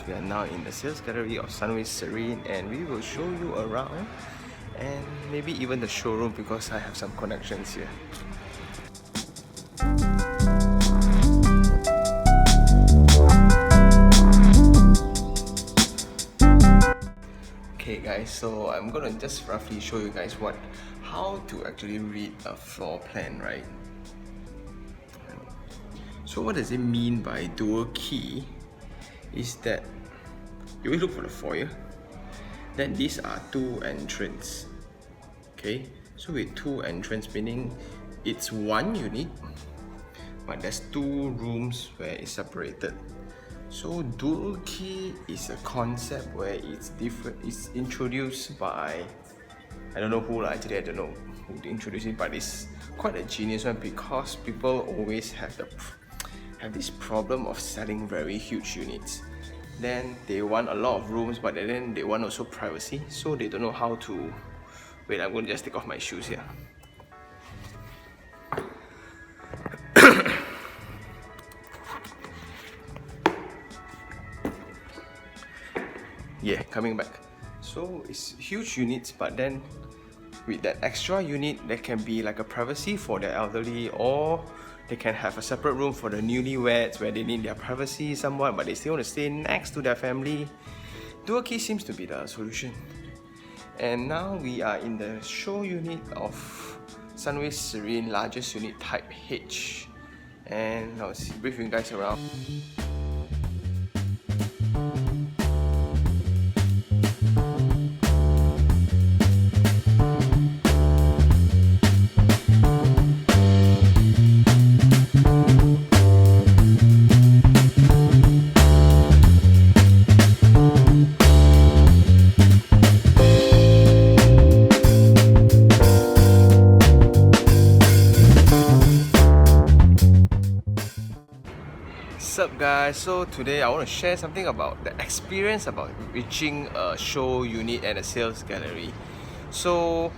we are now in the sales gallery of Sunway Serene, and we will show you around and maybe even the showroom because I have some connections here. Okay guys, so I'm gonna just roughly show you guys how to actually read a floor plan, right? So what does it mean by dual key is that you will look for the foyer, then these are two entrance. Okay, so with two entrance meaning it's one unit but there's two rooms where it's separated. So dual key is a concept where it's different. It's introduced by, I don't know who, actually I don't know who introduced it, but it's quite a genius one because people always have this problem of selling very huge units. Then they want a lot of rooms, but then they want also privacy, so they don't know how to. Wait, I'm going to just take off my shoes here. Yeah, coming back. So it's huge units, but then with that extra unit, there can be like a privacy for the elderly, or they can have a separate room for the newlyweds where they need their privacy somewhat, but they still want to stay next to their family. Dual key seems to be the solution. And now we are in the show unit of Sunway Serene, largest unit type H. And I'll brief you guys around. What's up guys, so today I want to share something about the experience about reaching a show unit and a sales gallery. So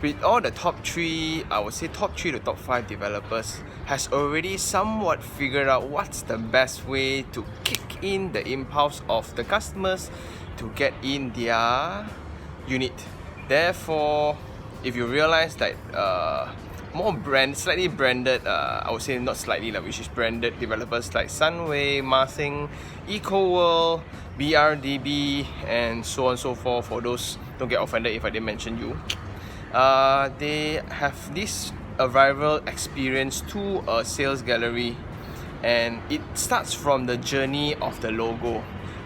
with all the top 3, I would say top 3 to top 5 developers has already somewhat figured out what's the best way to kick in the impulse of the customers to get in their unit. Therefore, if you realize that slightly branded, I would say not slightly, which is branded developers like Sunway, Marsing, EcoWorld, BRDB, and so on and so forth. For those, don't get offended if I didn't mention you. They have this arrival experience to a sales gallery, and it starts from the journey of the logo.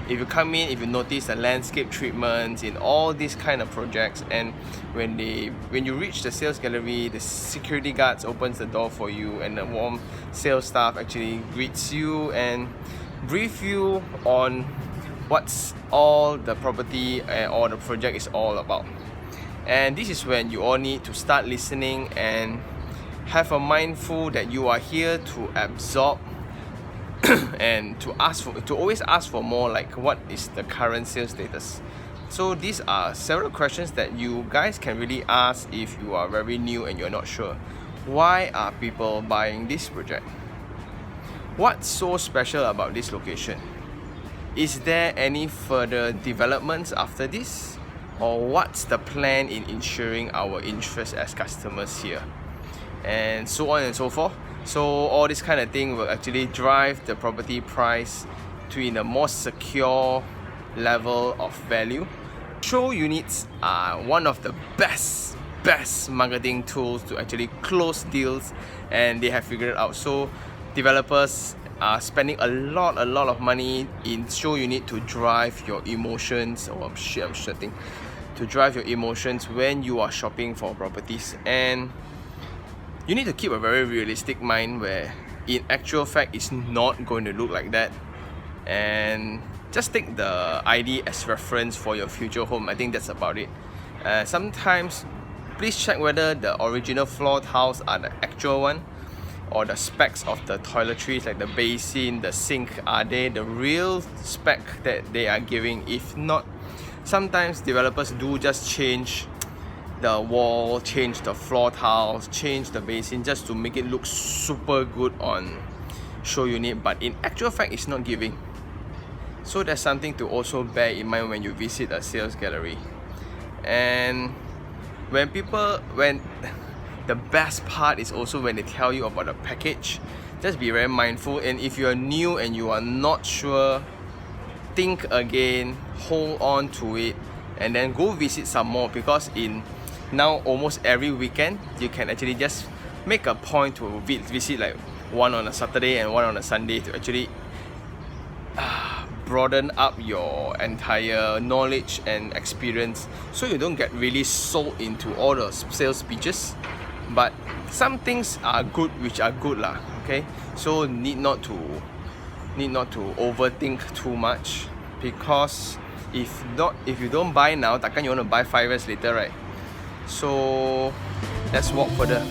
If you come in, if you notice the landscape treatments in all these kind of projects, and when you reach the sales gallery, the security guards opens the door for you, and the warm sales staff actually greets you and brief you on what's all the property or the project is all about. And this is when you all need to start listening and have a mindful that you are here to absorb and to always ask for more, like what is the current sales status. So these are several questions that you guys can really ask if you are very new and you're not sure. Why are people buying this project? What's so special about this location? Is there any further developments after this? Or what's the plan in ensuring our interest as customers here? And so on and so forth. So all this kind of thing will actually drive the property price to in a more secure level of value. Show units are one of the best marketing tools to actually close deals, and they have figured it out. So developers are spending a lot of money in show unit to drive your emotions. I'm shitting. To drive your emotions when you are shopping for properties. And you need to keep a very realistic mind where in actual fact it's not going to look like that, and just take the ID as reference for your future home. I think that's about it. Sometimes please check whether the original floor tiles are the actual one, or the specs of the toiletries like the basin, the sink, are they the real spec that they are giving. If not, sometimes developers do just change the wall, change the floor tiles, change the basin just to make it look super good on show unit, but in actual fact it's not giving. So that's something to also bear in mind when you visit a sales gallery. And when the best part is also when they tell you about the package, just be very mindful. And if you are new and you are not sure, think again, hold on to it, and then go visit some more, because in now almost every weekend you can actually just make a point to visit like one on a Saturday and one on a Sunday to actually broaden up your entire knowledge and experience, so you don't get really sold into all the sales pitches. But some things are good which are good lah, okay? So need not to overthink too much, because if you don't buy now, takkan you want to buy 5 years later, right? So let's walk further.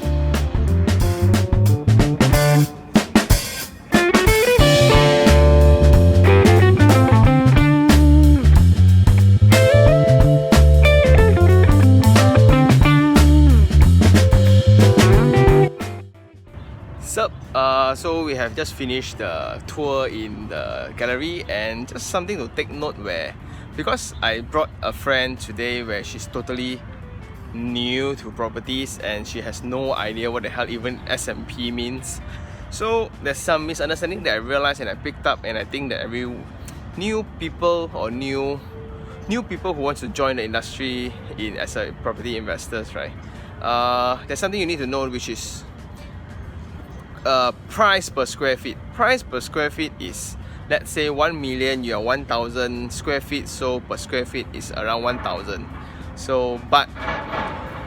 So we have just finished the tour in the gallery, and just something to take note where, because I brought a friend today where she's totally new to properties and she has no idea what the hell even SMP means. So there's some misunderstanding that I realized and I picked up, and I think that every new people who wants to join the industry as a property investors, right? There's something you need to know, which is price per square feet. Price per square feet is, let's say 1 million, you are 1,000 square feet, so per square feet is around 1,000. So, but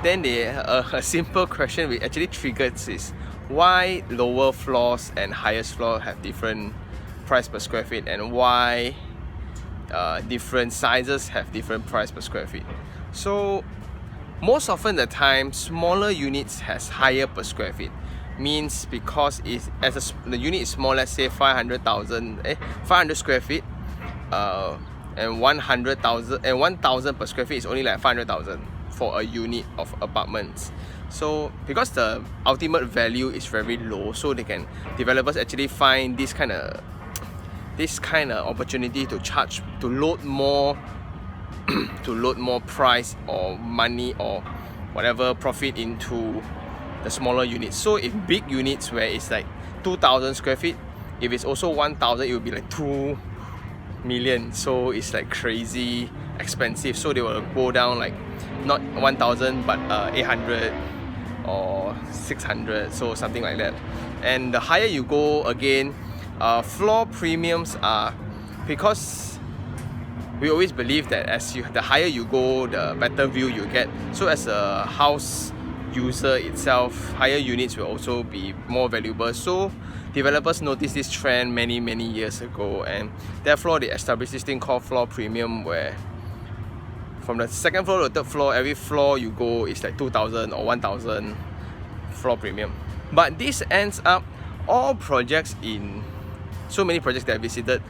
then a simple question which actually triggers is, why lower floors and highest floor have different price per square feet, and why different sizes have different price per square feet? So most often the time, smaller units has higher per square feet. Means because the unit is small, let's say 500 square feet, and 1,000 per square feet is only like 500,000 for a unit of apartments. So because the ultimate value is very low, so developers actually find this kind of opportunity to load more price or money or whatever profit into the smaller units. So if big units where it's like 2,000 square feet, if it's also 1,000, it will be like 2 million. So it's like crazy expensive. So they will go down like not 1,000 but 800 or 600, so something like that. And the higher you go, again, floor premiums are, because we always believe that the higher you go, the better view you get. So as a house user itself, higher units will also be more valuable. So developers noticed this trend many years ago, and therefore they established this thing called floor premium, where from the second floor to the third floor, every floor you go is like 2,000 or 1,000 floor premium. But this ends up, all projects in so many projects that I visited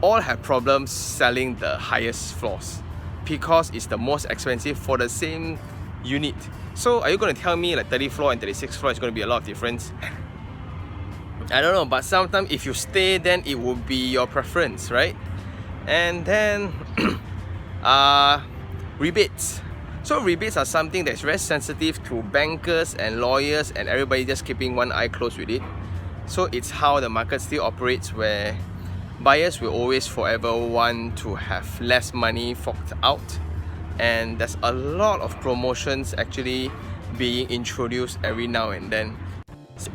all have problems selling the highest floors, because it's the most expensive for the same unit. So are you going to tell me like 30 floor and 36 floor is going to be a lot of difference? I don't know, but sometimes if you stay, then it will be your preference, right? And then rebates. So rebates are something that's very sensitive to bankers and lawyers and everybody just keeping one eye closed with it. So it's how the market still operates, where buyers will always forever want to have less money forked out. And there's a lot of promotions actually being introduced every now and then,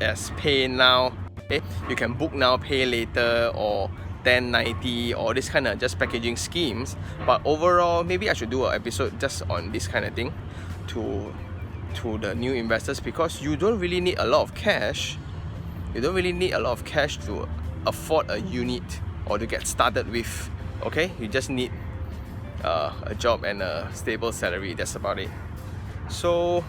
as pay now, okay? You can book now, pay later, or 1090, or this kind of just packaging schemes. But overall, maybe I should do an episode just on this kind of thing to the new investors, because you don't really need a lot of cash. You don't really need a lot of cash to afford a unit or to get started with, okay? You just need a job and a stable salary. That's about it. So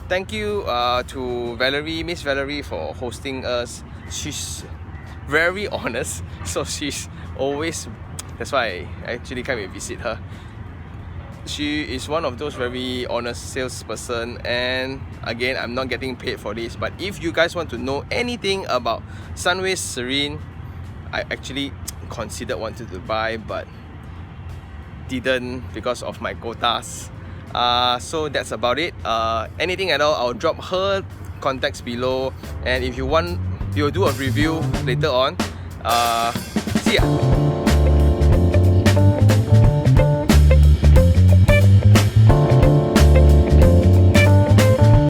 thank you to Valerie, Miss Valerie, for hosting us. She's very honest, so she's always, that's why I actually came and visit her. She is one of those very honest salesperson, and again, I'm not getting paid for this, but if you guys want to know anything about Sunway Serene, I actually considered wanted to buy, but didn't because of my quotas. So that's about it. Anything at all, I'll drop her contacts below, and if you want, we'll do a review later on. See ya.